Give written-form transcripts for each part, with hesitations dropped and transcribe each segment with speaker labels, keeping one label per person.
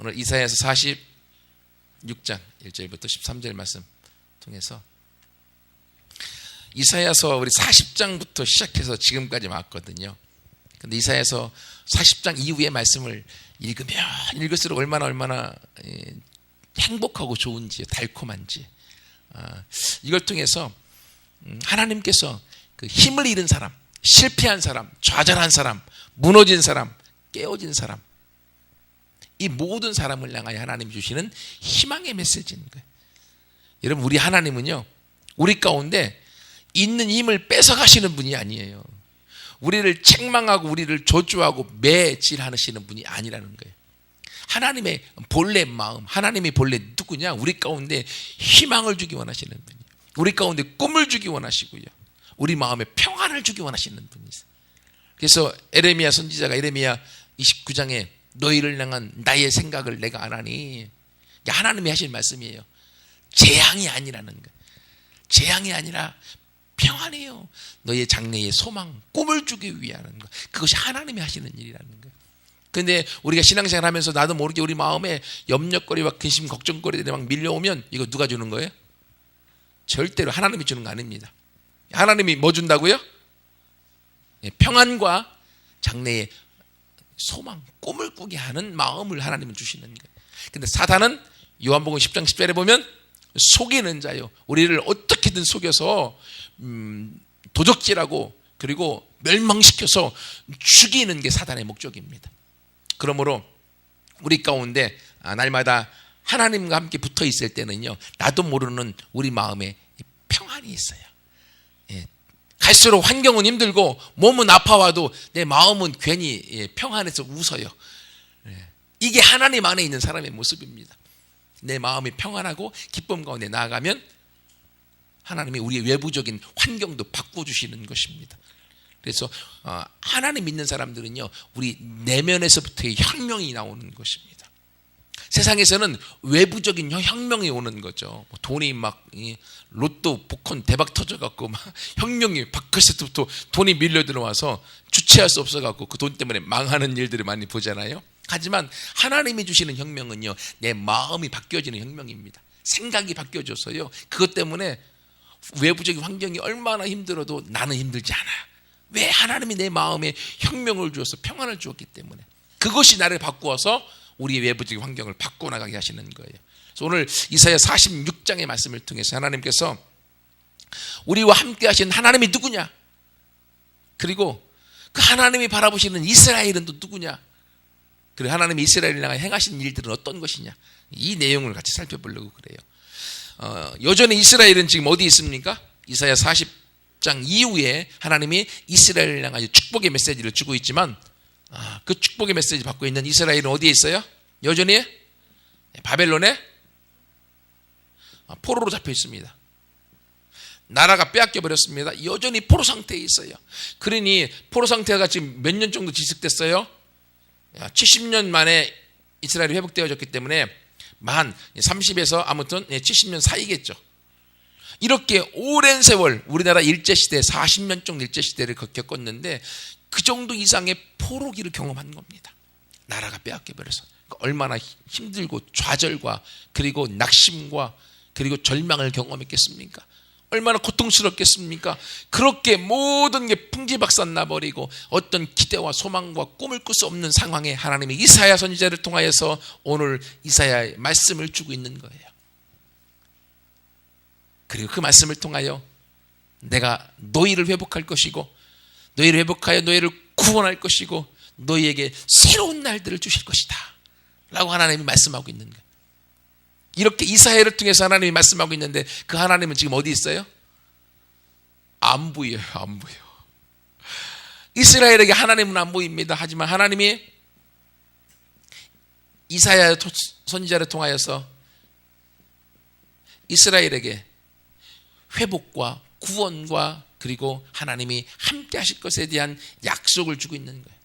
Speaker 1: 오늘 이사야서 46장 1절부터 13절 말씀 통해서 이사야서 우리 40장부터 시작해서 지금까지 왔거든요. 근데 이사야서 40장 이후의 말씀을 읽으면 읽을수록 얼마나 행복하고 좋은지, 달콤한지, 이걸 통해서 하나님께서 그 힘을 잃은 사람, 실패한 사람, 좌절한 사람, 무너진 사람, 깨어진 사람, 이 모든 사람을 향하여 하나님이 주시는 희망의 메시지인 거예요. 여러분, 우리 하나님은요, 우리 가운데 있는 힘을 뺏어가시는 분이 아니에요. 우리를 책망하고 우리를 저주하고 매질하시는 분이 아니라는 거예요. 하나님의 본래 마음, 하나님이 본래 누구냐? 우리 가운데 희망을 주기 원하시는 분이에요. 우리 가운데 꿈을 주기 원하시고요, 우리 마음에 평안을 주기 원하시는 분이세요. 그래서 에레미야 선지자가 에레미야 29장에 너희를 향한 나의 생각을 내가 아나니, 하나님이 하신 말씀이에요. 재앙이 아니라는 거예요. 재앙이 아니라 평안이에요. 너의 장래의 소망, 꿈을 주기 위하는 것, 그것이 하나님이 하시는 일이라는 거예요. 그런데 우리가 신앙생활 하면서 나도 모르게 우리 마음에 염려거리와 근심, 걱정거리들이 막 밀려오면 이거 누가 주는 거예요? 절대로 하나님이 주는 거 아닙니다. 하나님이 뭐 준다고요? 평안과 장래의 소망, 꿈을 꾸게 하는 마음을 하나님은 주시는 거예요. 근데 사단은 요한복음 10장 10절에 보면 속이는 자요, 우리를 어떻게든 속여서 도적질하고 그리고 멸망시켜서 죽이는 게 사단의 목적입니다. 그러므로 우리 가운데 날마다 하나님과 함께 붙어 있을 때는요, 나도 모르는 우리 마음에 평안이 있어요. 갈수록 환경은 힘들고 몸은 아파와도 내 마음은 괜히 평안해서 웃어요. 이게 하나님 안에 있는 사람의 모습입니다. 내 마음이 평안하고 기쁨 가운데 나아가면 하나님이 우리의 외부적인 환경도 바꿔주시는 것입니다. 그래서 하나님 믿는 사람들은요, 우리 내면에서부터의 혁명이 나오는 것입니다. 세상에서는 외부적인 혁명이 오는 거죠. 돈이 막 로또 복권 대박 터져갖고 막 혁명이 바깥에서부터 돈이 밀려 들어와서 주체할 수 없어갖고 그 돈 때문에 망하는 일들을 많이 보잖아요. 하지만 하나님이 주시는 혁명은요, 내 마음이 바뀌어지는 혁명입니다. 생각이 바뀌어져서요, 그것 때문에 외부적인 환경이 얼마나 힘들어도 나는 힘들지 않아요. 왜? 하나님이 내 마음에 혁명을 주어서 평안을 주었기 때문에. 그것이 나를 바꾸어서 우리의 외부적인 환경을 바꿔나가게 하시는 거예요. 그래서 오늘 이사야 46장의 말씀을 통해서 하나님께서 우리와 함께 하신 하나님이 누구냐, 그리고 그 하나님이 바라보시는 이스라엘은 또 누구냐, 그리고 하나님이 이스라엘을 향해 행하신 일들은 어떤 것이냐, 이 내용을 같이 살펴보려고 그래요. 여전히 이스라엘은 지금 어디 있습니까? 이사야 40장 이후에 하나님이 이스라엘을 향하여 축복의 메시지를 주고 있지만, 그 축복의 메시지 받고 있는 이스라엘은 어디에 있어요? 여전히 바벨론에 포로로 잡혀 있습니다. 나라가 빼앗겨 버렸습니다. 여전히 포로 상태에 있어요. 그러니 포로 상태가 지금 몇 년 정도 지속됐어요? 70년 만에 이스라엘이 회복되어졌기 때문에 만 30에서 아무튼 70년 사이겠죠. 이렇게 오랜 세월, 우리나라 일제시대 40년 정도 일제시대를 겪었는데 그 정도 이상의 포로기를 경험한 겁니다. 나라가 빼앗겨버려서. 얼마나 힘들고 좌절과 그리고 낙심과 그리고 절망을 경험했겠습니까? 얼마나 고통스럽겠습니까? 그렇게 모든 게 풍지박산 나버리고 어떤 기대와 소망과 꿈을 꿀 수 없는 상황에 하나님이 이사야 선지자를 통하여서 오늘 이사야의 말씀을 주고 있는 거예요. 그리고 그 말씀을 통하여 내가 너희를 회복할 것이고 너희를 회복하여 너희를 구원할 것이고 너희에게 새로운 날들을 주실 것이다 라고 하나님이 말씀하고 있는 거예요. 이렇게 이사야를 통해서 하나님이 말씀하고 있는데 그 하나님은 지금 어디 있어요? 안 보여요. 안 보여. 이스라엘에게 하나님은 안 보입니다. 하지만 하나님이 이사야 선지자를 통하여서 이스라엘에게 회복과 구원과 그리고 하나님이 함께 하실 것에 대한 약속을 주고 있는 거예요.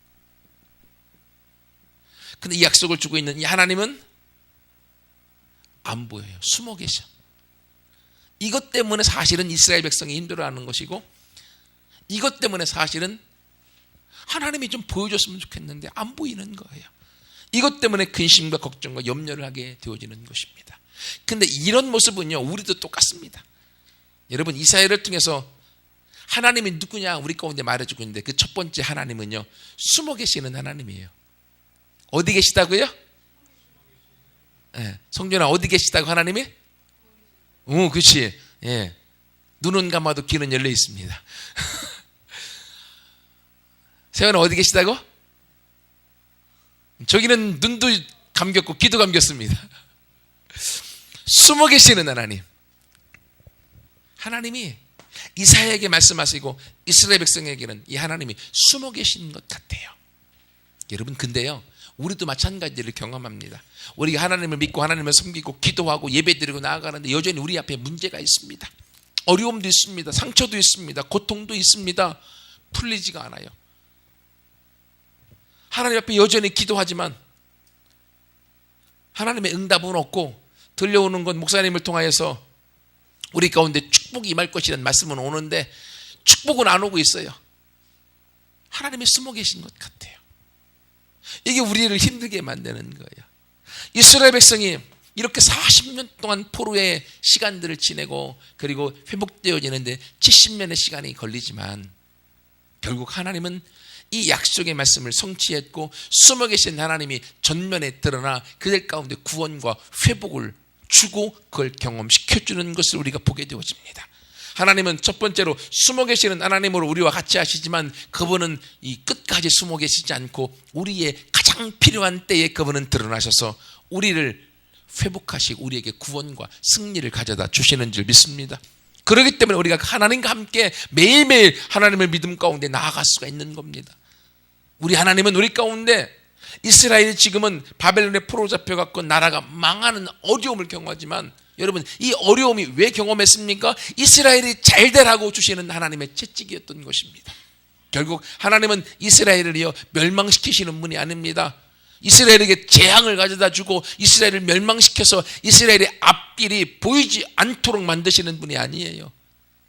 Speaker 1: 근데 이 약속을 주고 있는 이 하나님은 안 보여요. 숨어 계셔. 이것 때문에 사실은 이스라엘 백성이 힘들어하는 것이고, 이것 때문에 사실은 하나님이 좀 보여줬으면 좋겠는데 안 보이는 거예요. 이것 때문에 근심과 걱정과 염려를 하게 되어지는 것입니다. 근데 이런 모습은요, 우리도 똑같습니다. 여러분, 이사야를 통해서 하나님이 누구냐 우리 가운데 말해주고 있는데, 그 첫 번째 하나님은요, 숨어 계시는 하나님이에요. 어디 계시다고요? 예, 성준아, 어디 계시다고 하나님이? 그렇지. 예, 눈은 감아도 귀는 열려 있습니다. 세원아, 어디 계시다고? 저기는 눈도 감겼고 귀도 감겼습니다. 숨어 계시는 하나님. 하나님이 이사야에게 말씀하시고 이스라엘 백성에게는 이 하나님이 숨어 계신 것 같아요. 여러분, 근데요, 우리도 마찬가지를 경험합니다. 우리가 하나님을 믿고 하나님을 섬기고 기도하고 예배드리고 나아가는데 여전히 우리 앞에 문제가 있습니다. 어려움도 있습니다. 상처도 있습니다. 고통도 있습니다. 풀리지가 않아요. 하나님 앞에 여전히 기도하지만 하나님의 응답은 없고, 들려오는 건 목사님을 통하여서 우리 가운데 축복이 임할 것이라는 말씀은 오는데 축복은 안 오고 있어요. 하나님이 숨어 계신 것 같아요. 이게 우리를 힘들게 만드는 거예요. 이스라엘 백성이 이렇게 40년 동안 포로의 시간들을 지내고 그리고 회복되어지는데 70년의 시간이 걸리지만 결국 하나님은 이 약속의 말씀을 성취했고, 숨어 계신 하나님이 전면에 드러나 그들 가운데 구원과 회복을 주고 그걸 경험시켜주는 것을 우리가 보게 되어집니다. 하나님은 첫 번째로 숨어 계시는 하나님으로 우리와 같이 하시지만, 그분은 이 끝까지 숨어 계시지 않고 우리의 가장 필요한 때에 그분은 드러나셔서 우리를 회복하시고 우리에게 구원과 승리를 가져다 주시는 줄 믿습니다. 그렇기 때문에 우리가 하나님과 함께 매일매일 하나님을 믿음 가운데 나아갈 수가 있는 겁니다. 우리 하나님은 우리 가운데, 이스라엘이 지금은 바벨론에 포로 잡혀갖고 나라가 망하는 어려움을 경험하지만, 여러분, 이 어려움이 왜 경험했습니까? 이스라엘이 잘 되라고 주시는 하나님의 채찍이었던 것입니다. 결국 하나님은 이스라엘을요 멸망시키시는 분이 아닙니다. 이스라엘에게 재앙을 가져다 주고 이스라엘을 멸망시켜서 이스라엘의 앞길이 보이지 않도록 만드시는 분이 아니에요.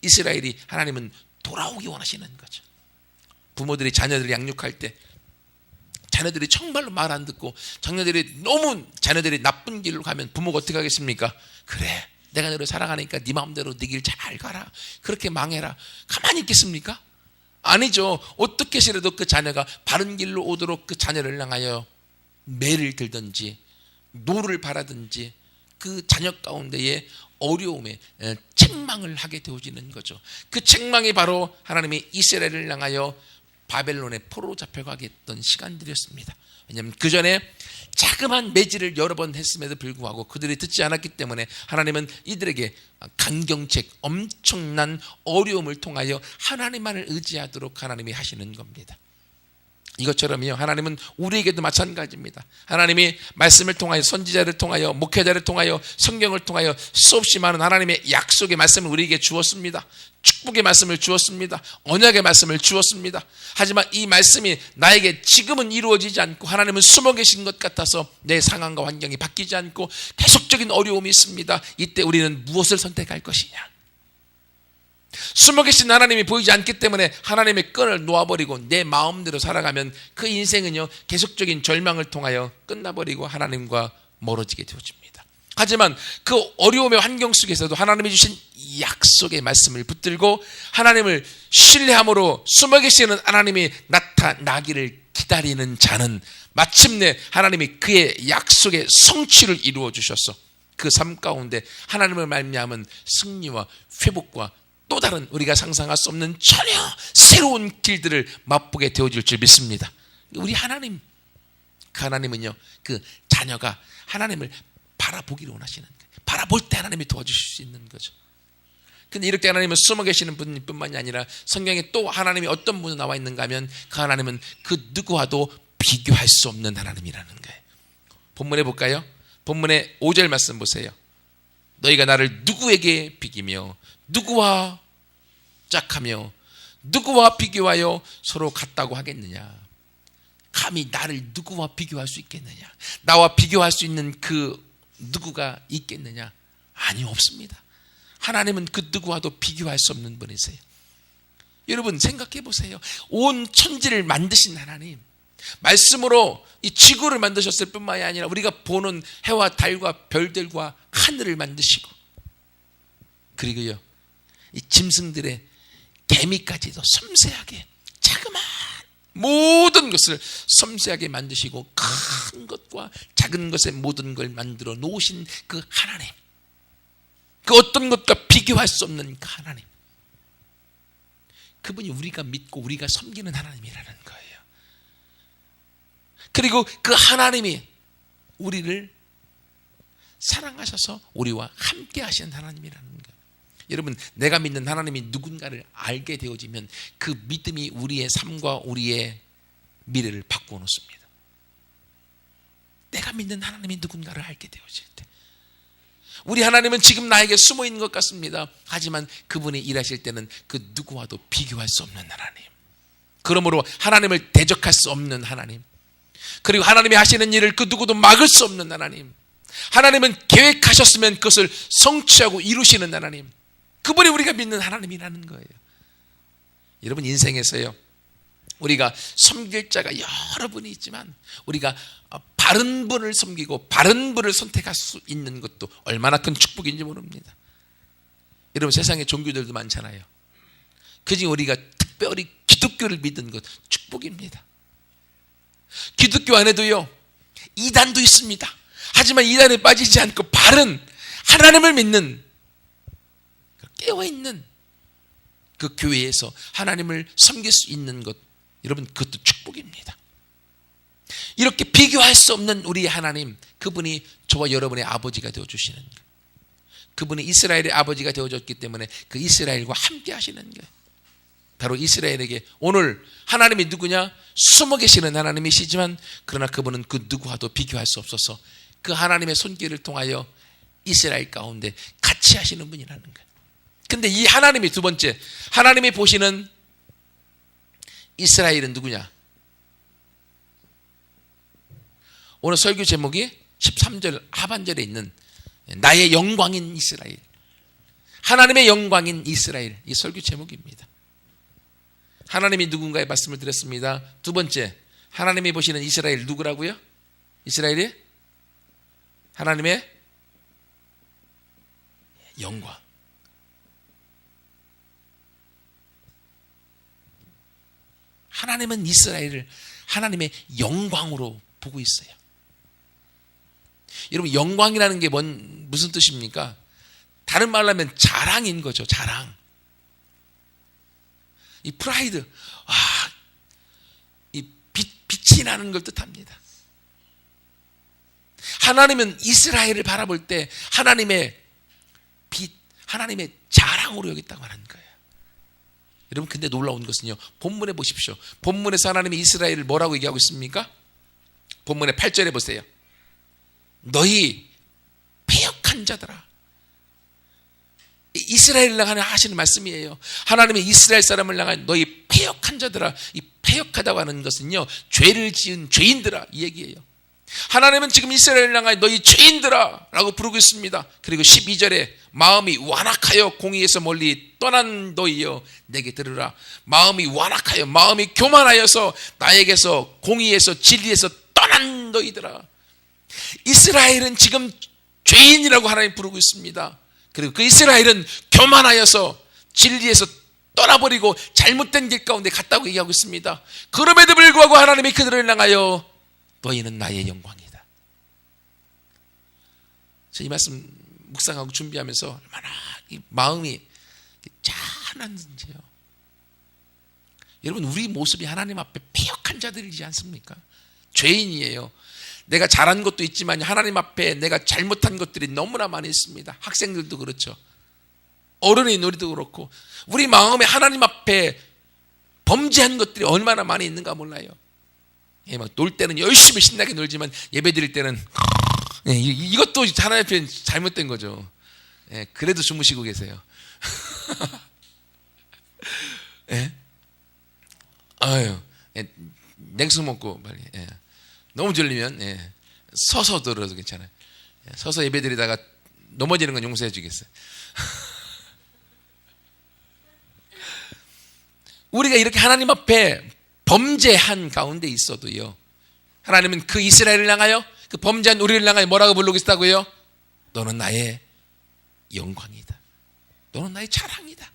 Speaker 1: 이스라엘이, 하나님은 돌아오기 원하시는 거죠. 부모들이 자녀들을 양육할 때 자녀들이 정말로 말 안 듣고 자녀들이 나쁜 길로 가면 부모가 어떻게 하겠습니까? 그래, 내가 너를 사랑하니까 네 마음대로 네 길 잘 가라, 그렇게 망해라. 가만히 있겠습니까? 아니죠. 어떻게 해서라도 그 자녀가 바른 길로 오도록 그 자녀를 향하여 매를 들든지 노를 바라든지 그 자녀 가운데에 어려움에 책망을 하게 되어지는 거죠. 그 책망이 바로 하나님이 이스라엘을 향하여 바벨론에 포로 잡혀가게 했던 시간들이었습니다. 왜냐하면 그 전에 자그마한 매질을 여러 번 했음에도 불구하고 그들이 듣지 않았기 때문에 하나님은 이들에게 강경책, 엄청난 어려움을 통하여 하나님만을 의지하도록 하나님이 하시는 겁니다. 이것처럼요, 하나님은 우리에게도 마찬가지입니다. 하나님이 말씀을 통하여, 선지자를 통하여, 목회자를 통하여, 성경을 통하여 수없이 많은 하나님의 약속의 말씀을 우리에게 주었습니다. 축복의 말씀을 주었습니다. 언약의 말씀을 주었습니다. 하지만 이 말씀이 나에게 지금은 이루어지지 않고 하나님은 숨어 계신 것 같아서 내 상황과 환경이 바뀌지 않고 계속적인 어려움이 있습니다. 이때 우리는 무엇을 선택할 것이냐? 숨어 계신 하나님이 보이지 않기 때문에 하나님의 끈을 놓아버리고 내 마음대로 살아가면 그 인생은요 계속적인 절망을 통하여 끝나버리고 하나님과 멀어지게 되어집니다. 하지만 그 어려움의 환경 속에서도 하나님이 주신 약속의 말씀을 붙들고 하나님을 신뢰함으로 숨어 계시는 하나님이 나타나기를 기다리는 자는 마침내 하나님이 그의 약속의 성취를 이루어 주셔서 그 삶 가운데 하나님을 말미암은 승리와 회복과 또 다른 우리가 상상할 수 없는 전혀 새로운 길들을 맛보게 되어질 줄 믿습니다. 우리 하나님, 그 하나님은요 그 자녀가 하나님을 바라보기를 원하시는 거예요. 바라볼 때 하나님이 도와주실 수 있는 거죠. 근데 이렇게 하나님은 숨어 계시는 분뿐만이 아니라 성경에 또 하나님이 어떤 분이 나와 있는가 하면 그 하나님은 그 누구와도 비교할 수 없는 하나님이라는 거예요. 본문에 볼까요? 본문의 5절 말씀 보세요. 너희가 나를 누구에게 비기며 누구와 짝하며 누구와 비교하여 서로 같다고 하겠느냐? 감히 나를 누구와 비교할 수 있겠느냐? 나와 비교할 수 있는 그 누구가 있겠느냐? 아니, 없습니다. 하나님은 그 누구와도 비교할 수 없는 분이세요. 여러분 생각해 보세요. 온 천지를 만드신 하나님, 말씀으로 이 지구를 만드셨을 뿐만이 아니라 우리가 보는 해와 달과 별들과 하늘을 만드시고, 그리고요 이 짐승들의 개미까지도 섬세하게 자그마한 모든 것을 섬세하게 만드시고 큰 것과 작은 것의 모든 걸 만들어 놓으신 그 하나님, 그 어떤 것과 비교할 수 없는 그 하나님, 그분이 우리가 믿고 우리가 섬기는 하나님이라는 거예요. 그리고 그 하나님이 우리를 사랑하셔서 우리와 함께 하시는 하나님이라는 거예요. 여러분, 내가 믿는 하나님이 누군가를 알게 되어지면 그 믿음이 우리의 삶과 우리의 미래를 바꾸어 놓습니다. 내가 믿는 하나님이 누군가를 알게 되어질 때, 우리 하나님은 지금 나에게 숨어 있는 것 같습니다. 하지만 그분이 일하실 때는 그 누구와도 비교할 수 없는 하나님, 그러므로 하나님을 대적할 수 없는 하나님, 그리고 하나님이 하시는 일을 그 누구도 막을 수 없는 하나님, 하나님은 계획하셨으면 그것을 성취하고 이루시는 하나님, 그분이 우리가 믿는 하나님이라는 거예요. 여러분, 인생에서요 우리가 섬길 자가 여러 분이 있지만 우리가 바른 분을 섬기고 바른 분을 선택할 수 있는 것도 얼마나 큰 축복인지 모릅니다. 여러분, 세상에 종교들도 많잖아요. 그중에 우리가 특별히 기독교를 믿는 것 축복입니다. 기독교 안에도요 이단도 있습니다. 하지만 이단에 빠지지 않고 바른 하나님을 믿는, 깨어있는 그 교회에서 하나님을 섬길 수 있는 것, 여러분, 그것도 축복입니다. 이렇게 비교할 수 없는 우리 하나님, 그분이 저와 여러분의 아버지가 되어주시는 거예요. 그분이 이스라엘의 아버지가 되어줬기 때문에 그 이스라엘과 함께 하시는 거예요. 바로 이스라엘에게 오늘 하나님이 누구냐? 숨어 계시는 하나님이시지만 그러나 그분은 그 누구와도 비교할 수 없어서 그 하나님의 손길을 통하여 이스라엘 가운데 같이 하시는 분이라는 거예요. 근데 이 하나님이, 두 번째 하나님이 보시는 이스라엘은 누구냐? 오늘 설교 제목이 13절 하반절에 있는 나의 영광인 이스라엘, 하나님의 영광인 이스라엘, 이 설교 제목입니다. 하나님이 누군가의 말씀을 드렸습니다. 두 번째, 하나님이 보시는 이스라엘 누구라고요? 이스라엘이 하나님의 영광. 하나님은 이스라엘을 하나님의 영광으로 보고 있어요. 여러분, 영광이라는 게 무슨 뜻입니까? 다른 말로 하면 자랑인 거죠. 자랑. 이 프라이드, 이 빛이 나는 걸 뜻합니다. 하나님은 이스라엘을 바라볼 때 하나님의 빛, 하나님의 자랑으로 여겼다고 하는 거예요. 여러분, 근데 놀라운 것은요, 본문에 보십시오. 본문에서 하나님이 이스라엘을 뭐라고 얘기하고 있습니까? 본문의 8절에 보세요. 너희 패역한 자들아. 이스라엘을 향해 하시는 말씀이에요. 하나님이 이스라엘 사람을 향해 너희 패역한 자들아. 이 패역하다고 하는 것은요, 죄를 지은 죄인들아, 이 얘기예요. 하나님은 지금 이스라엘을 향해 너희 죄인들아 라고 부르고 있습니다. 그리고 12절에 마음이 완악하여 공의에서 멀리 떠난 너희여 내게 들으라. 마음이 완악하여, 마음이 교만하여서 나에게서, 공의에서, 진리에서 떠난 너희들아. 이스라엘은 지금 죄인이라고 하나님 부르고 있습니다. 그리고 그 이스라엘은 교만하여서 진리에서 떠나버리고 잘못된 길 가운데 갔다고 얘기하고 있습니다. 그럼에도 불구하고 하나님이 그들을 향하여 너희는 나의 영광이다. 이 말씀 묵상하고 준비하면서 얼마나 이 마음이 짠한지요. 여러분, 우리 모습이 하나님 앞에 패역한 자들이지 않습니까? 죄인이에요. 내가 잘한 것도 있지만 하나님 앞에 내가 잘못한 것들이 너무나 많이 있습니다. 학생들도 그렇죠. 어른인 우리도 그렇고 우리 마음에 하나님 앞에 범죄한 것들이 얼마나 많이 있는가 몰라요. 예, 막 놀 때는 열심히 신나게 놀지만 예배 드릴 때는 이것도 하나님 앞에 잘못된 거죠. 예, 그래도 주무시고 계세요. 예? 아유, 예, 냉수 먹고 빨리. 예. 너무 졸리면 서서 들어도 괜찮아요. 서서 예배 드리다가 넘어지는 건 용서해 주겠어요. 우리가 이렇게 하나님 앞에 범죄한 가운데 있어도요, 하나님은 그 이스라엘을 향하여, 그 범죄한 우리를 향하여 뭐라고 부르고 있다고요? 너는 나의 영광이다. 너는 나의 자랑이다.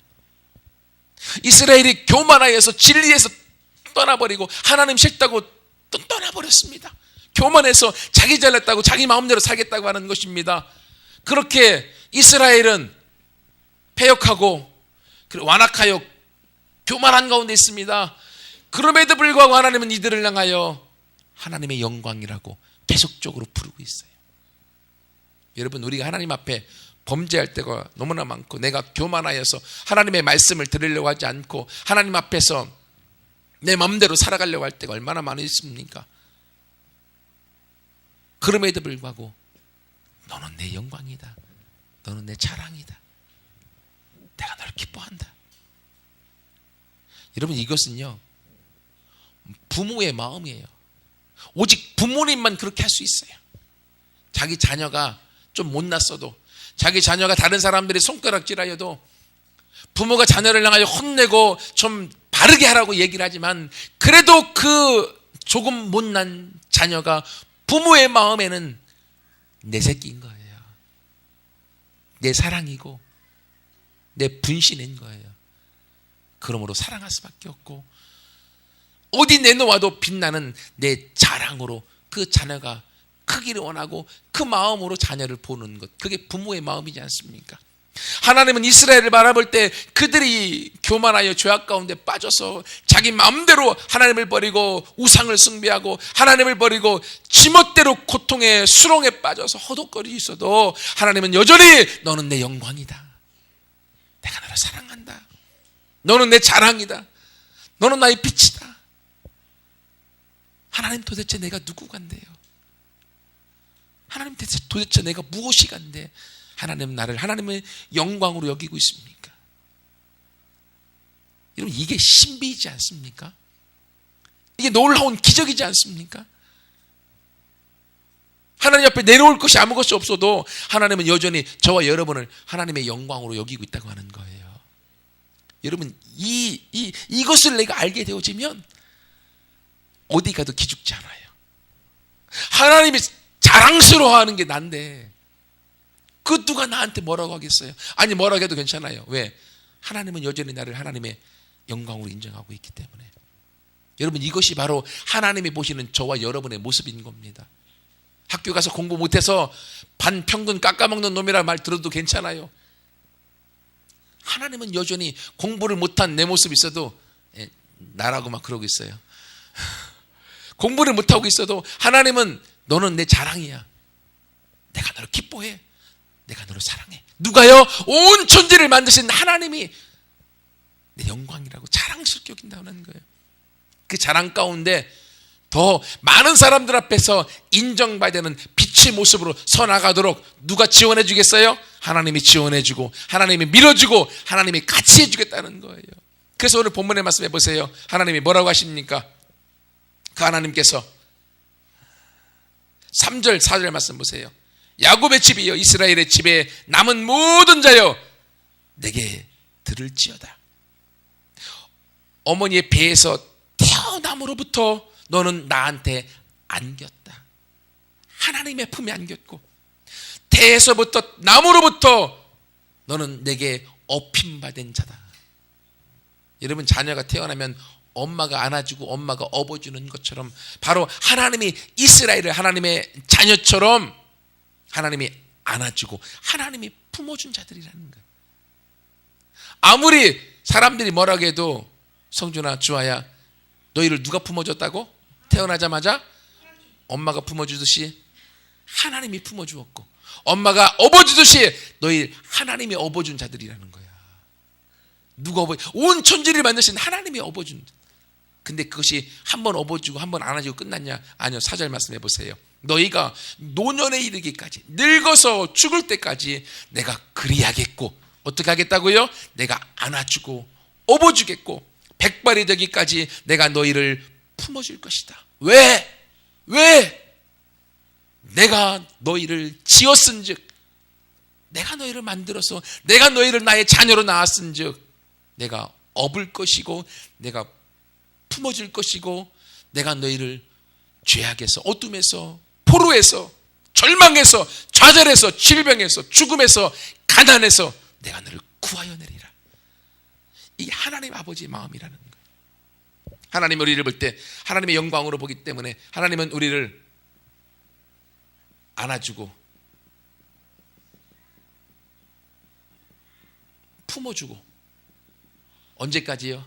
Speaker 1: 이스라엘이 교만하여서 진리에서 떠나버리고 하나님 싫다고 또 떠나버렸습니다. 교만해서 자기 잘났다고 자기 마음대로 살겠다고 하는 것입니다. 그렇게 이스라엘은 패역하고 완악하여 교만한 가운데 있습니다. 그럼에도 불구하고 하나님은 이들을 향하여 하나님의 영광이라고 계속적으로 부르고 있어요. 여러분, 우리가 하나님 앞에 범죄할 때가 너무나 많고, 내가 교만하여서 하나님의 말씀을 들으려고 하지 않고 하나님 앞에서 내 마음대로 살아가려고 할 때가 얼마나 많이 있습니까? 그럼에도 불구하고 너는 내 영광이다. 너는 내 자랑이다. 내가 너를 기뻐한다. 여러분, 이것은요, 부모의 마음이에요. 오직 부모님만 그렇게 할 수 있어요. 자기 자녀가 좀 못났어도, 자기 자녀가 다른 사람들이 손가락질하여도 부모가 자녀를 향하여 혼내고 좀 바르게 하라고 얘기를 하지만, 그래도 그 조금 못난 자녀가 부모의 마음에는 내 새끼인 거예요. 내 사랑이고 내 분신인 거예요. 그러므로 사랑할 수밖에 없고, 어디 내놓아도 빛나는 내 자랑으로 그 자녀가 크기를 원하고 그 마음으로 자녀를 보는 것, 그게 부모의 마음이지 않습니까? 하나님은 이스라엘을 바라볼 때 그들이 교만하여 죄악 가운데 빠져서 자기 마음대로 하나님을 버리고 우상을 숭배하고 하나님을 버리고 지멋대로 고통의 수렁에 빠져서 허덕거리고 있어도, 하나님은 여전히 너는 내 영광이다. 내가 너를 사랑한다. 너는 내 자랑이다. 너는 나의 빛이다. 하나님, 도대체 내가 누구간데요? 하나님, 도대체 내가 무엇이 간데 하나님 나를 하나님의 영광으로 여기고 있습니까? 여러분, 이게 신비이지 않습니까? 이게 놀라운 기적이지 않습니까? 하나님 앞에 내놓을 것이 아무것이 없어도 하나님은 여전히 저와 여러분을 하나님의 영광으로 여기고 있다고 하는 거예요. 여러분, 이것을 내가 알게 되어지면 어디 가도 기죽지 않아요. 하나님이 자랑스러워하는 게 난데 그 누가 나한테 뭐라고 하겠어요? 아니, 뭐라고 해도 괜찮아요. 왜? 하나님은 여전히 나를 하나님의 영광으로 인정하고 있기 때문에. 여러분, 이것이 바로 하나님이 보시는 저와 여러분의 모습인 겁니다. 학교 가서 공부 못해서 반평균 깎아먹는 놈이라 말 들어도 괜찮아요. 하나님은 여전히 공부를 못한 내 모습이 있어도 나라고 막 그러고 있어요. 공부를 못하고 있어도 하나님은 너는 내 자랑이야. 내가 너를 기뻐해. 내가 너를 사랑해. 누가요? 온 천지를 만드신 하나님이 내 영광이라고 자랑스럽게 여긴다는 거예요. 그 자랑 가운데 더 많은 사람들 앞에서 인정받아야 되는 빛의 모습으로 서나가도록 누가 지원해 주겠어요? 하나님이 지원해 주고 하나님이 밀어주고 하나님이 같이 해주겠다는 거예요. 그래서 오늘 본문의 말씀 해보세요. 하나님이 뭐라고 하십니까? 그 하나님께서 3절 4절 말씀 보세요. 야곱의 집이여, 이스라엘의 집에 남은 모든 자여, 내게 들을지어다. 어머니의 배에서 태어남으로부터 너는 나한테 안겼다. 하나님의 품에 안겼고, 태에서부터 나무로부터 너는 내게 업힘받은 자다. 여러분, 자녀가 태어나면 엄마가 안아주고 엄마가 업어주는 것처럼 바로 하나님이 이스라엘을 하나님의 자녀처럼 하나님이 안아주고 하나님이 품어준 자들이라는 거예요. 아무리 사람들이 뭐라고 해도 성준아, 주아야, 너희를 누가 품어줬다고? 태어나자마자 엄마가 품어주듯이 하나님이 품어주었고, 엄마가 업어주듯이 너희 하나님이 업어준 자들이라는 거야. 누가 온 천지를 만드신 하나님이 업어준. 근데 그것이 한 번 업어주고 한 번 안아주고 끝났냐? 아니요. 4절 말씀해 보세요. 너희가 노년에 이르기까지, 늙어서 죽을 때까지 내가 그리하겠고, 어떻게 하겠다고요? 내가 안아주고 업어주겠고, 백발이 되기까지 내가 너희를 품어줄 것이다. 왜? 내가 너희를 지었은즉, 내가 너희를 만들어서 내가 너희를 나의 자녀로 낳았은즉 내가 업을 것이고 내가 품어줄 것이고 내가 너희를 죄악에서, 어둠에서, 포로에서, 절망에서, 좌절에서, 질병에서, 죽음에서, 가난에서 내가 너를 구하여 내리라. 이게 하나님 아버지의 마음이라는 거예요. 하나님 우리를 볼 때 하나님의 영광으로 보기 때문에 하나님은 우리를 안아주고 품어주고, 언제까지요?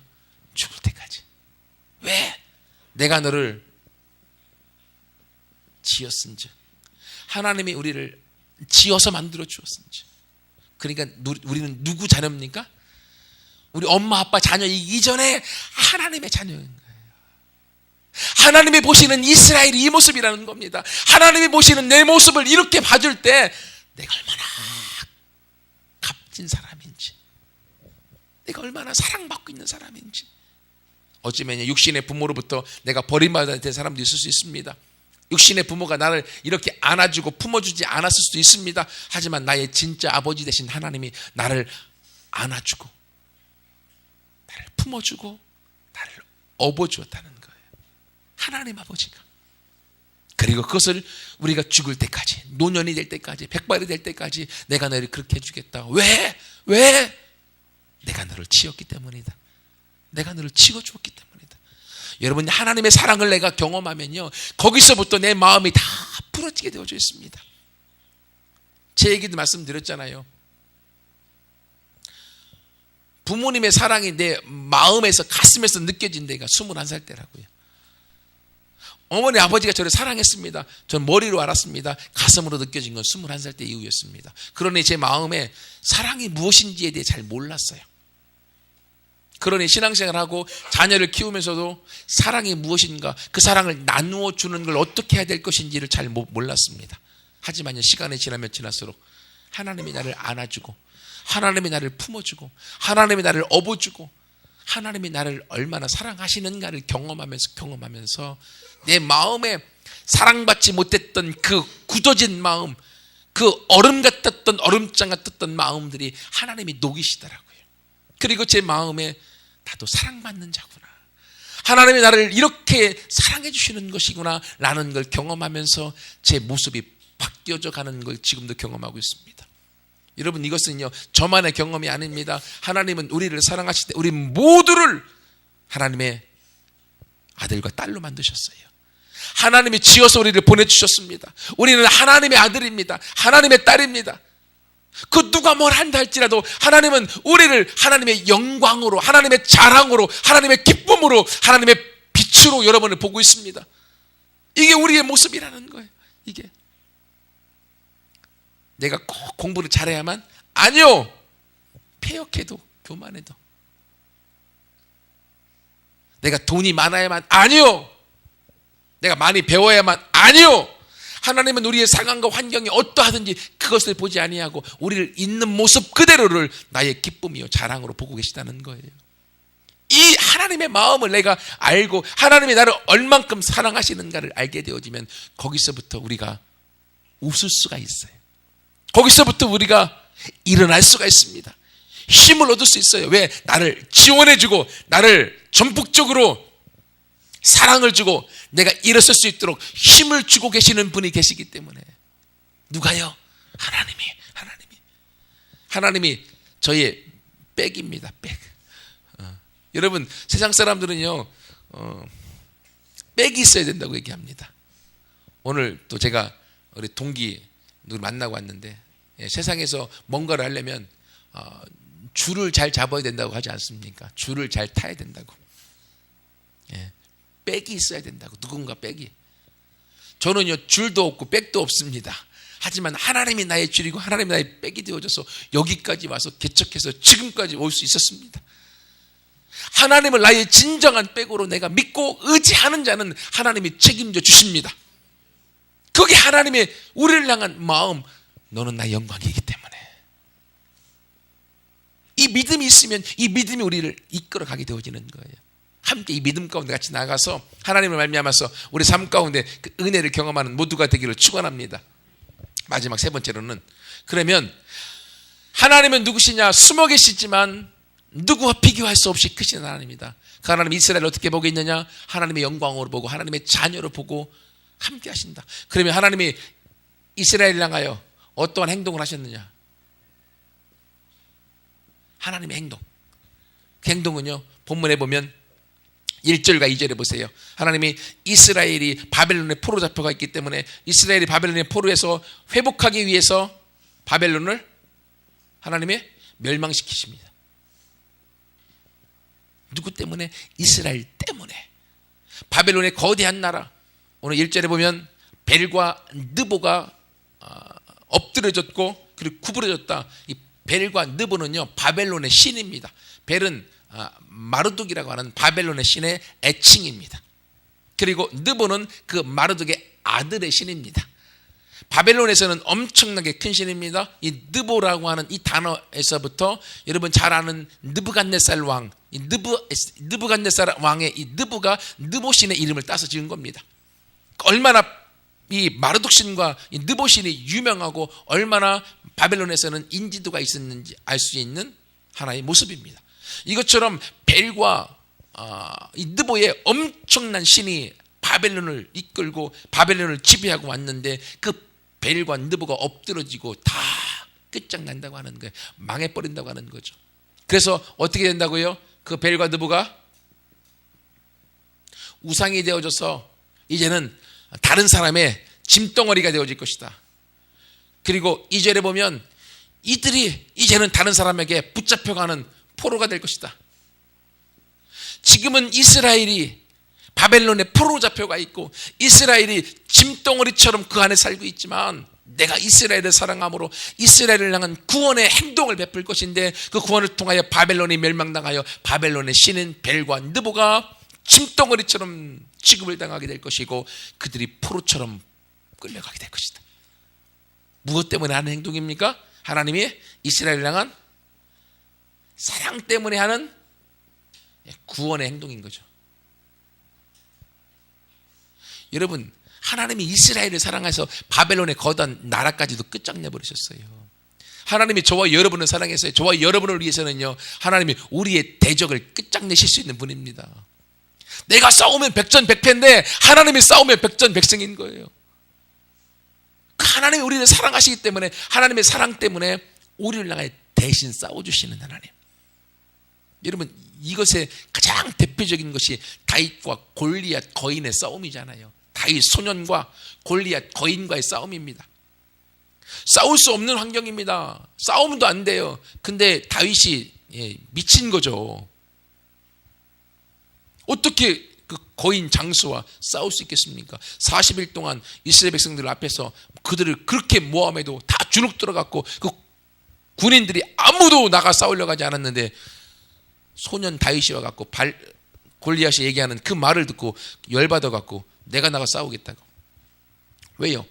Speaker 1: 죽을 때까지. 왜? 내가 너를 지었은즉, 하나님이 우리를 지어서 만들어 주었은즉. 그러니까 우리는 누구 자녀입니까? 우리 엄마 아빠 자녀 이전에 하나님의 자녀인 거예요. 하나님이 보시는 이스라엘이 이 모습이라는 겁니다. 하나님이 보시는 내 모습을 이렇게 봐줄 때 내가 얼마나 값진 사람인지, 내가 얼마나 사랑받고 있는 사람인지. 어쩌면 육신의 부모로부터 내가 버림받아야 될 사람도 있을 수 있습니다. 육신의 부모가 나를 이렇게 안아주고 품어주지 않았을 수도 있습니다. 하지만 나의 진짜 아버지 되신 하나님이 나를 안아주고 나를 품어주고 나를 업어주었다는 거예요. 하나님 아버지가. 그리고 그것을 우리가 죽을 때까지, 노년이 될 때까지, 백발이 될 때까지 내가 너를 그렇게 해주겠다. 왜? 내가 너를 지었기 때문이다. 내가 너를 지어주었기 때문이다. 여러분, 하나님의 사랑을 내가 경험하면요, 거기서부터 내 마음이 다 풀어지게 되어져 있습니다. 제 얘기도 말씀드렸잖아요. 부모님의 사랑이 내 마음에서, 가슴에서 느껴진 데가 21살 때라고요. 어머니 아버지가 저를 사랑했습니다. 전 머리로 알았습니다. 가슴으로 느껴진 건 21살 때 이후였습니다. 그러니 제 마음에 사랑이 무엇인지에 대해 잘 몰랐어요. 그러니 신앙생활하고 자녀를 키우면서도 사랑이 무엇인가, 그 사랑을 나누어 주는 걸 어떻게 해야 될 것인지를 잘 몰랐습니다. 하지만 시간이 지나면 지날수록 하나님이 나를 안아주고, 하나님이 나를 품어주고, 하나님이 나를 업어주고, 하나님이 나를 얼마나 사랑하시는가를 경험하면서 내 마음에 사랑받지 못했던 그 굳어진 마음, 그 얼음 같았던, 얼음장 같았던 마음들이 하나님이 녹이시더라고요. 그리고 제 마음에 나도 사랑받는 자구나, 하나님이 나를 이렇게 사랑해 주시는 것이구나 라는 걸 경험하면서 제 모습이 바뀌어져 가는 걸 지금도 경험하고 있습니다. 여러분, 이것은요 저만의 경험이 아닙니다. 하나님은 우리를 사랑하실 때 우리 모두를 하나님의 아들과 딸로 만드셨어요. 하나님이 지어서 우리를 보내주셨습니다. 우리는 하나님의 아들입니다. 하나님의 딸입니다. 그 누가 뭘 한다 할지라도 하나님은 우리를 하나님의 영광으로, 하나님의 자랑으로, 하나님의 기쁨으로, 하나님의 빛으로 여러분을 보고 있습니다. 이게 우리의 모습이라는 거예요. 이게 내가 꼭 공부를 잘해야만? 아니요. 폐역해도, 교만해도. 내가 돈이 많아야만? 아니요. 내가 많이 배워야만? 아니요. 하나님은 우리의 상황과 환경이 어떠하든지 그것을 보지 아니하고 우리를 있는 모습 그대로를 나의 기쁨이요 자랑으로 보고 계시다는 거예요. 이 하나님의 마음을 내가 알고 하나님이 나를 얼만큼 사랑하시는가를 알게 되어지면 거기서부터 우리가 웃을 수가 있어요. 거기서부터 우리가 일어날 수가 있습니다. 힘을 얻을 수 있어요. 왜? 나를 지원해주고 나를 전폭적으로 사랑을 주고 내가 일어설 수 있도록 힘을 주고 계시는 분이 계시기 때문에. 누가요? 하나님이 저의 백입니다. 백. 여러분, 세상 사람들은요 백이 있어야 된다고 얘기합니다. 오늘 또 제가 우리 동기 누구 만나고 왔는데 세상에서 뭔가를 하려면 줄을 잘 잡아야 된다고 하지 않습니까? 줄을 잘 타야 된다고. 백이 있어야 된다고. 누군가 백이. 저는요 줄도 없고 백도 없습니다. 하지만 하나님이 나의 줄이고 하나님이 나의 백이 되어져서 여기까지 와서 개척해서 지금까지 올 수 있었습니다. 하나님을 나의 진정한 백으로 내가 믿고 의지하는 자는 하나님이 책임져 주십니다. 그게 하나님의 우리를 향한 마음, 너는 나의 영광이기 때문에. 이 믿음이 있으면 이 믿음이 우리를 이끌어가게 되어지는 거예요. 함께 이 믿음 가운데 같이 나가서 하나님을 말미암아서 우리 삶 가운데 그 은혜를 경험하는 모두가 되기를 축원합니다. 마지막 세 번째로는, 그러면 하나님은 누구시냐? 숨어 계시지만 누구와 비교할 수 없이 크신 하나님입니다. 그 하나님 이스라엘을 어떻게 보고 있느냐? 하나님의 영광으로 보고 하나님의 자녀로 보고 함께 하신다. 그러면 하나님이 이스라엘을 향하여 어떠한 행동을 하셨느냐? 하나님의 행동. 그 행동은요, 본문에 보면 1절과 2절에 보세요. 하나님이 이스라엘이 바벨론의 포로 잡혀가 있기 때문에 이스라엘이 바벨론의 포로에서 회복하기 위해서 바벨론을 하나님이 멸망시키십니다. 누구 때문에? 이스라엘 때문에. 바벨론의 거대한 나라. 오늘 1절에 보면 벨과 느보가 엎드려졌고 그리고 구부러졌다. 이 벨과 느보는요, 바벨론의 신입니다. 벨은 마르둑이라고 하는 바벨론의 신의 애칭입니다. 그리고 느보는 그 마르둑의 아들의 신입니다. 바벨론에서는 엄청나게 큰 신입니다. 이 느보라고 하는 이 단어에서부터 여러분 잘 아는 느부갓네살 왕, 이 느부갓네살 왕의 이 느부가 느보신의 이름을 따서 지은 겁니다. 얼마나 이 마르둑 신과 이 느보 신이 유명하고 얼마나 바벨론에서는 인지도가 있었는지 알 수 있는 하나의 모습입니다. 이것처럼 벨과 이 느보의 엄청난 신이 바벨론을 이끌고 바벨론을 지배하고 왔는데 그 벨과 느보가 엎드러지고 다 끝장난다고 하는 거예요. 망해버린다고 하는 거죠. 그래서 어떻게 된다고요? 그 벨과 느보가 우상이 되어져서 이제는 다른 사람의 짐덩어리가 되어질 것이다. 그리고 2절에 보면 이들이 이제는 다른 사람에게 붙잡혀가는 포로가 될 것이다. 지금은 이스라엘이 바벨론에 포로 잡혀가 있고 이스라엘이 짐덩어리처럼 그 안에 살고 있지만 내가 이스라엘을 사랑함으로 이스라엘을 향한 구원의 행동을 베풀 것인데 그 구원을 통하여 바벨론이 멸망당하여 바벨론의 신인 벨과 느보가 짐덩어리처럼 취급을 당하게 될 것이고 그들이 포로처럼 끌려가게 될 것이다. 무엇 때문에 하는 행동입니까? 하나님이 이스라엘을 향한 사랑 때문에 하는 구원의 행동인 거죠. 여러분, 하나님이 이스라엘을 사랑해서 바벨론의 거대한 나라까지도 끝장내버리셨어요. 하나님이 저와 여러분을 사랑했어요. 저와 여러분을 위해서는요, 하나님이 우리의 대적을 끝장내실 수 있는 분입니다. 내가 싸우면 백전백패인데 하나님이 싸우면 백전백승인 거예요. 하나님이 우리를 사랑하시기 때문에 하나님의 사랑 때문에 우리를 향해 대신 싸워주시는 하나님. 여러분, 이것의 가장 대표적인 것이 다윗과 골리앗 거인의 싸움이잖아요. 다윗 소년과 골리앗 거인과의 싸움입니다. 싸울 수 없는 환경입니다. 싸움도 안 돼요. 근데 다윗이 미친 거죠. 어떻게 그 거인 장수와 싸울 수 있겠습니까? 40일 동안 이스라엘 백성들 앞에서 그들을 그렇게 모함해도 다 주눅 들어갔고 그 군인들이 아무도 나가 싸우려고 하지 않았는데 소년 다윗이 와갖고 골리앗이 얘기하는 그 말을 듣고 열받아갖고 내가 나가 싸우겠다고. 왜요?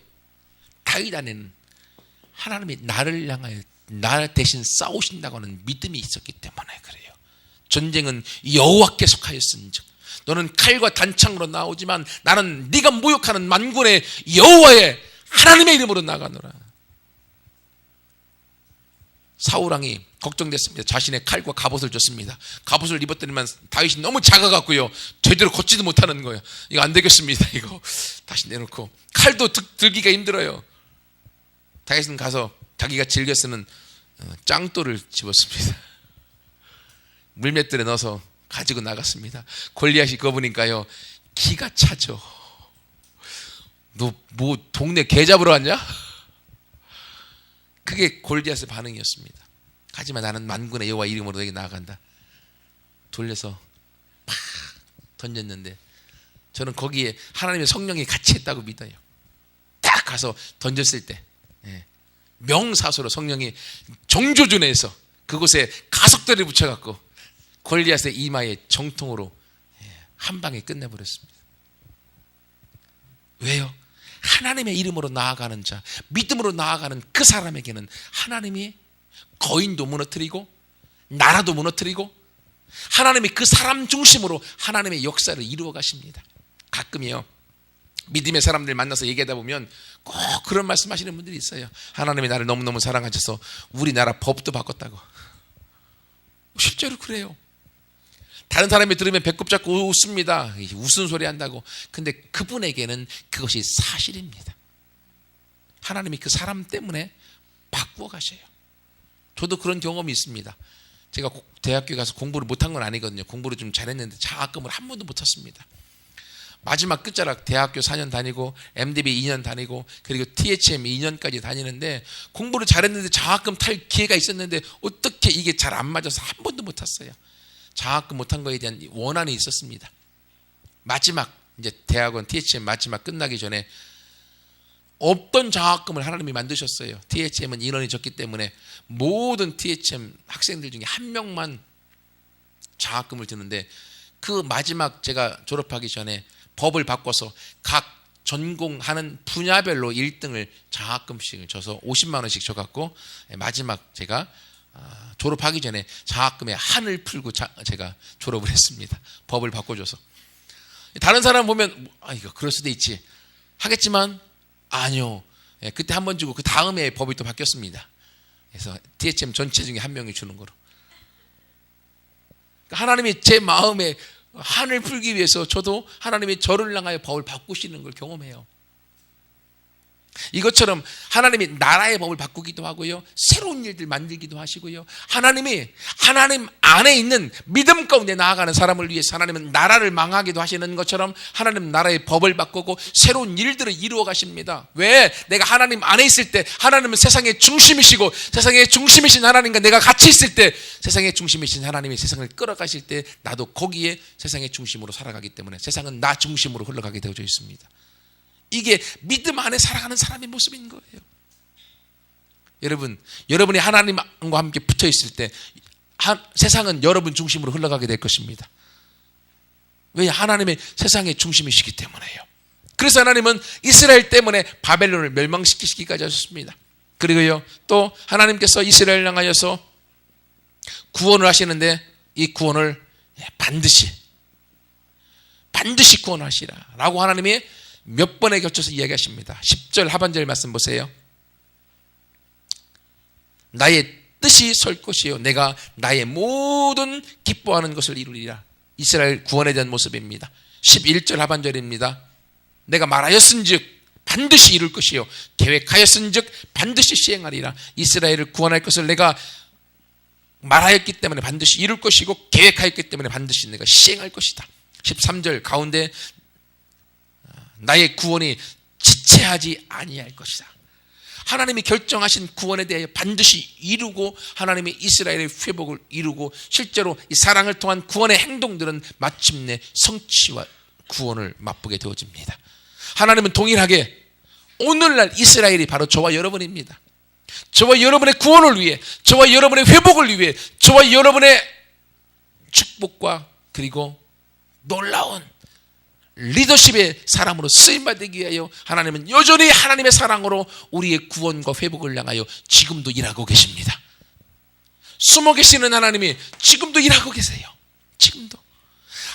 Speaker 1: 다윗 안에는 하나님이 나를 향하여 나 대신 싸우신다고 하는 믿음이 있었기 때문에 그래요. 전쟁은 여호와께 속하였은즉 너는 칼과 단창으로 나오지만 나는 네가 모욕하는 만군의 여호와의 하나님의 이름으로 나가노라. 사울왕이 걱정됐습니다. 자신의 칼과 갑옷을 줬습니다. 갑옷을 입었더니만 다윗이 너무 작아갖고요, 제대로 걷지도 못하는 거예요. 이거 안 되겠습니다. 이거 다시 내놓고 칼도 들기가 힘들어요. 다윗은 가서 자기가 즐겨 쓰는 짱돌을 집었습니다. 물맷들에 넣어서 가지고 나갔습니다. 골리앗이 그거 보니까요, 기가 차죠. 너 뭐 동네 개 잡으러 왔냐? 그게 골리앗의 반응이었습니다. 하지만 나는 만군의 여호와 이름으로 너에게 나아간다. 돌려서 팍 던졌는데 저는 거기에 하나님의 성령이 같이 했다고 믿어요. 딱 가서 던졌을 때 명사소로 성령이 정조준에서 그곳에 가석대를 붙여갖고 골리앗의 이마에 정통으로 한 방에 끝내버렸습니다. 왜요? 하나님의 이름으로 나아가는 자, 믿음으로 나아가는 그 사람에게는 하나님이 거인도 무너뜨리고 나라도 무너뜨리고 하나님이 그 사람 중심으로 하나님의 역사를 이루어 가십니다. 가끔요, 믿음의 사람들 만나서 얘기하다 보면 꼭 그런 말씀 하시는 분들이 있어요. 하나님이 나를 너무너무 사랑하셔서 우리나라 법도 바꿨다고. 실제로 그래요. 다른 사람이 들으면 배꼽 잡고 웃습니다. 웃은 소리 한다고. 근데 그분에게는 그것이 사실입니다. 하나님이 그 사람 때문에 바꾸어 가셔요. 저도 그런 경험이 있습니다. 제가 대학교에 가서 공부를 못한 건 아니거든요. 공부를 좀 잘했는데 장학금을 한 번도 못 탔습니다. 마지막 끝자락 대학교 4년 다니고 MDB 2년 다니고 그리고 THM 2년까지 다니는데 공부를 잘했는데 장학금 탈 기회가 있었는데 어떻게 이게 잘 안 맞아서 한 번도 못 탔어요. 장학금 못한 거에 대한 원한이 있었습니다. 마지막 이제 대학원 THM 마지막 끝나기 전에 없던 장학금을 하나님이 만드셨어요. THM은 인원이 적기 때문에 모든 THM 학생들 중에 한 명만 장학금을 드는데 그 마지막 제가 졸업하기 전에 법을 바꿔서 각 전공하는 분야별로 1등을 장학금씩을 줘서 50만 원씩 줘갖고 마지막 제가 졸업하기 전에 장학금에 한을 풀고 제가 졸업을 했습니다. 법을 바꿔줘서. 다른 사람 보면 이거 그럴 수도 있지 하겠지만 아니요. 그때 한 번 주고 그 다음에 법이 또 바뀌었습니다. 그래서 THM 전체 중에 한 명이 주는 거로. 하나님이 제 마음에 한을 풀기 위해서 저도 하나님이 저를 향하여 법을 바꾸시는 걸 경험해요. 이것처럼 하나님이 나라의 법을 바꾸기도 하고요. 새로운 일들 만들기도 하시고요. 하나님이 하나님 안에 있는 믿음 가운데 나아가는 사람을 위해서 하나님은 나라를 망하기도 하시는 것처럼 하나님 나라의 법을 바꾸고 새로운 일들을 이루어 가십니다. 왜? 내가 하나님 안에 있을 때 하나님은 세상의 중심이시고 세상의 중심이신 하나님과 내가 같이 있을 때 세상의 중심이신 하나님이 세상을 끌어가실 때 나도 거기에 세상의 중심으로 살아가기 때문에 세상은 나 중심으로 흘러가게 되어져 있습니다. 이게 믿음 안에 살아가는 사람의 모습인 거예요. 여러분, 여러분이 하나님과 함께 붙어 있을 때 세상은 여러분 중심으로 흘러가게 될 것입니다. 왜? 하나님의 세상의 중심이시기 때문에요. 그래서 하나님은 이스라엘 때문에 바벨론을 멸망시키기까지 하셨습니다. 그리고요, 또 하나님께서 이스라엘을 향하여서 구원을 하시는데 이 구원을 반드시 구원하시라 라고 하나님이 몇 번에 겹쳐서 이야기하십니다. 10절 하반절 말씀 보세요. 나의 뜻이 설 것이요 내가 나의 모든 기뻐하는 것을 이루리라. 이스라엘 구원에 대한 모습입니다. 11절 하반절입니다. 내가 말하였은즉 반드시 이룰 것이요 계획하였은즉 반드시 시행하리라. 이스라엘을 구원할 것을 내가 말하였기 때문에 반드시 이룰 것이고 계획하였기 때문에 반드시 내가 시행할 것이다. 13절 가운데 나의 구원이 지체하지 아니할 것이다. 하나님이 결정하신 구원에 대하여 반드시 이루고 하나님의 이스라엘의 회복을 이루고 실제로 이 사랑을 통한 구원의 행동들은 마침내 성취와 구원을 맛보게 되어집니다. 하나님은 동일하게 오늘날 이스라엘이 바로 저와 여러분입니다. 저와 여러분의 구원을 위해, 저와 여러분의 회복을 위해, 저와 여러분의 축복과 그리고 놀라운 리더십의 사람으로 쓰임받기 위하여 하나님은 여전히 하나님의 사랑으로 우리의 구원과 회복을 향하여 지금도 일하고 계십니다. 숨어 계시는 하나님이 지금도 일하고 계세요. 지금도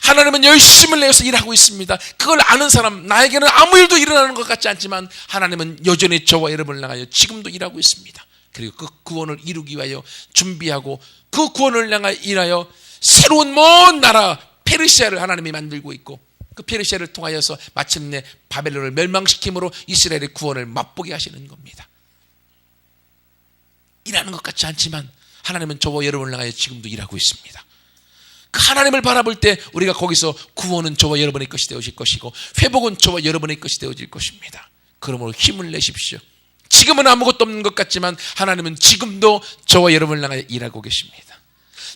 Speaker 1: 하나님은 열심을 내어서 일하고 있습니다. 그걸 아는 사람, 나에게는 아무 일도 일어나는 것 같지 않지만 하나님은 여전히 저와 여러분을 향하여 지금도 일하고 있습니다. 그리고 그 구원을 이루기 위하여 준비하고 그 구원을 향하여 일하여 새로운 먼 나라 페르시아를 하나님이 만들고 있고 그 페르시아를 통하여서 마침내 바벨론을 멸망시킴으로 이스라엘의 구원을 맛보게 하시는 겁니다. 일하는 것 같지 않지만 하나님은 저와 여러분을 향하여 지금도 일하고 있습니다. 그 하나님을 바라볼 때 우리가 거기서 구원은 저와 여러분의 것이 되어질 것이고 회복은 저와 여러분의 것이 되어질 것입니다. 그러므로 힘을 내십시오. 지금은 아무것도 없는 것 같지만 하나님은 지금도 저와 여러분을 향하여 일하고 계십니다.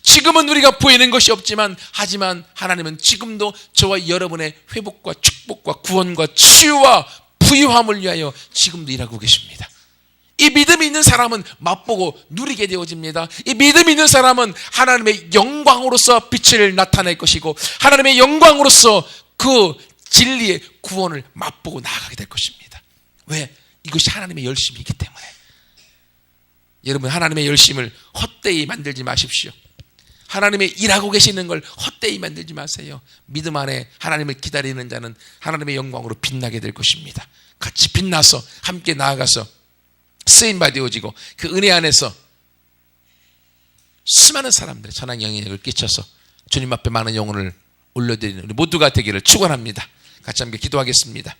Speaker 1: 지금은 우리가 보이는 것이 없지만 하지만 하나님은 지금도 저와 여러분의 회복과 축복과 구원과 치유와 부유함을 위하여 지금도 일하고 계십니다. 이 믿음이 있는 사람은 맛보고 누리게 되어집니다. 이 믿음이 있는 사람은 하나님의 영광으로서 빛을 나타낼 것이고 하나님의 영광으로서 그 진리의 구원을 맛보고 나아가게 될 것입니다. 왜? 이것이 하나님의 열심이기 때문에. 여러분, 하나님의 열심을 헛되이 만들지 마십시오. 하나님의 일하고 계시는 걸 헛되이 만들지 마세요. 믿음 안에 하나님을 기다리는 자는 하나님의 영광으로 빛나게 될 것입니다. 같이 빛나서 함께 나아가서 쓰임받아지고 그 은혜 안에서 수많은 사람들의 선한 영향력을 끼쳐서 주님 앞에 많은 영혼을 올려드리는 우리 모두가 되기를 축원합니다. 같이 함께 기도하겠습니다.